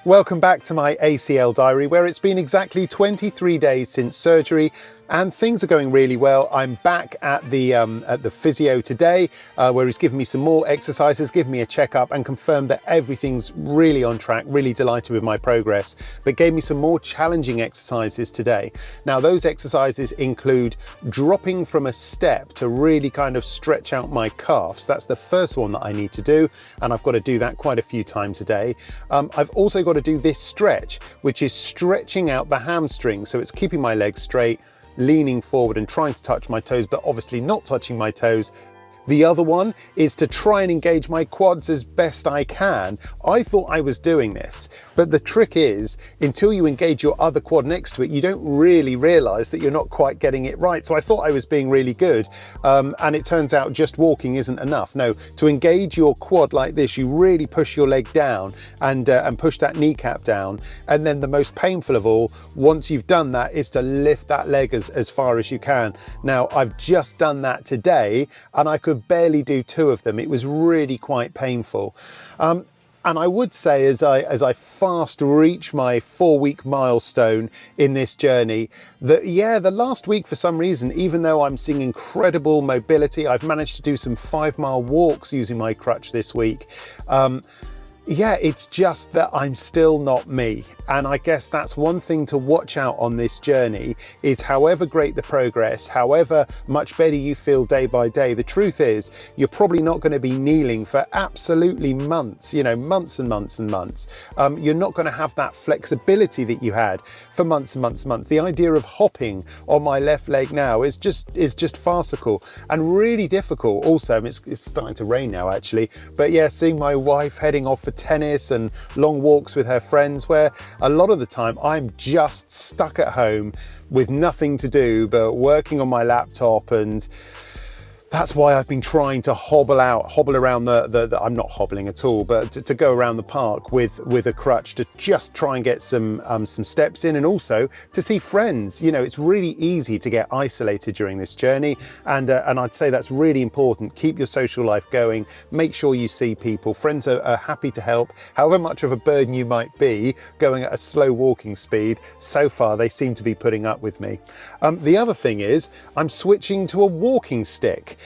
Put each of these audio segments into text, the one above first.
Welcome back to my ACL diary, where it's been exactly 23 days since surgery and things are going really well. I'm back at the physio today, where he's given me some more exercises, given me a checkup and confirmed that everything's really on track, really delighted with my progress, but gave me some more challenging exercises today. Now, those exercises include dropping from a step to really kind of stretch out my calves. That's the first one that I need to do, and I've got to do that quite a few times a day. I've also got to do this stretch, which is stretching out the hamstring. So it's keeping my legs straight, leaning forward and trying to touch my toes, but obviously not touching my toes. The other one is to try and engage my quads as best I can. I thought I was doing this, but the trick is, until you engage your other quad next to it, you don't really realize that you're not quite getting it right. So I thought I was being really good, and it turns out just walking isn't enough. No, to engage your quad like this, you really push your leg down and push that kneecap down. And then the most painful of all, once you've done that, is to lift that leg as far as you can. Now, I've just done that today, and I could barely do 2 of them. It was really quite painful. And I would say, as I fast reach my 4-week milestone in this journey, that the last week, for some reason, even though I'm seeing incredible mobility, I've managed to do some 5-mile walks using my crutch this week. It's just that I'm still not me. And I guess that's one thing to watch out on this journey, is however great the progress, however much better you feel day by day, the truth is you're probably not going to be kneeling for absolutely months, months and months and months. You're not going to have that flexibility that you had for months and months and months. The idea of hopping on my left leg now is just farcical and really difficult. Also, it's starting to rain now actually, but seeing my wife heading off for tennis and long walks with her friends, where a lot of the time I'm just stuck at home with nothing to do but working on my laptop, and that's why I've been trying to hobble around I'm not hobbling at all, but to go around the park with a crutch to just try and get some steps in, and also to see friends. It's really easy to get isolated during this journey, and I'd say that's really important. Keep your social life going, make sure you see people. Friends are happy to help, however much of a burden you might be going at a slow walking speed. So far they seem to be putting up with me. The other thing is I'm switching to a walking stick.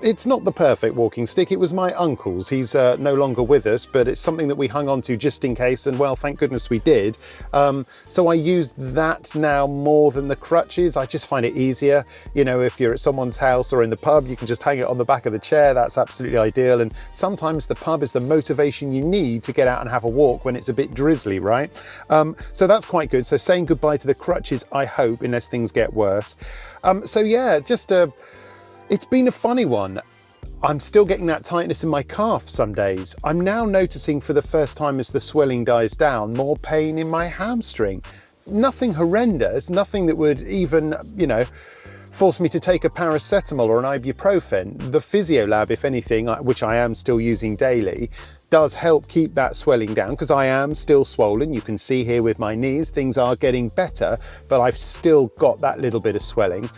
It's not the perfect walking stick. It was my uncle's. He's no longer with us, but it's something that we hung on to just in case, and well, thank goodness we did. So I use that now more than the crutches. I just find it easier. If you're at someone's house or in the pub, you can just hang it on the back of the chair. That's absolutely ideal. And sometimes the pub is the motivation you need to get out and have a walk when it's a bit drizzly, right? So that's quite good. So saying goodbye to the crutches, I hope, unless things get worse. It's been a funny one. I'm still getting that tightness in my calf some days. I'm now noticing, for the first time as the swelling dies down, more pain in my hamstring. Nothing horrendous, nothing that would even, force me to take a paracetamol or an ibuprofen. The Physiolab, if anything, which I am still using daily, does help keep that swelling down, because I am still swollen. You can see here with my knees, things are getting better, but I've still got that little bit of swelling.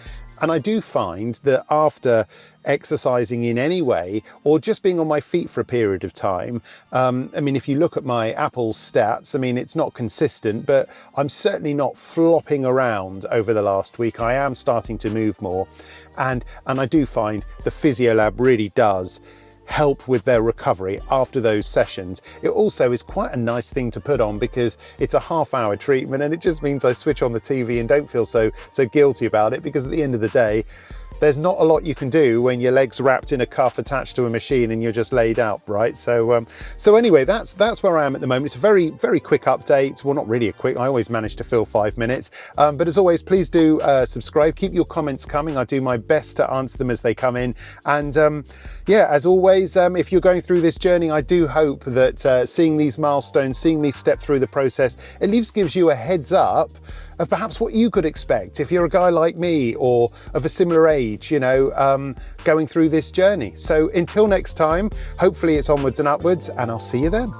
And I do find that after exercising in any way, or just being on my feet for a period of time, if you look at my Apple stats, it's not consistent, but I'm certainly not flopping around over the last week. I am starting to move more. And I do find the Physiolab really does help with their recovery after those sessions. It also is quite a nice thing to put on, because it's a half-hour treatment, and it just means I switch on the TV and don't feel so guilty about it, because at the end of the day, there's not a lot you can do when your leg's wrapped in a cuff attached to a machine and you're just laid out, right? So anyway, that's where I am at the moment. It's a very, very quick update. Well, not really a quick, I always manage to fill 5 minutes. But as always, please do subscribe, keep your comments coming. I do my best to answer them as they come in. And as always, if you're going through this journey, I do hope that seeing these milestones, seeing me step through the process, at least gives you a heads up of perhaps what you could expect if you're a guy like me or of a similar age, going through this journey. So until next time, hopefully it's onwards and upwards, and I'll see you then.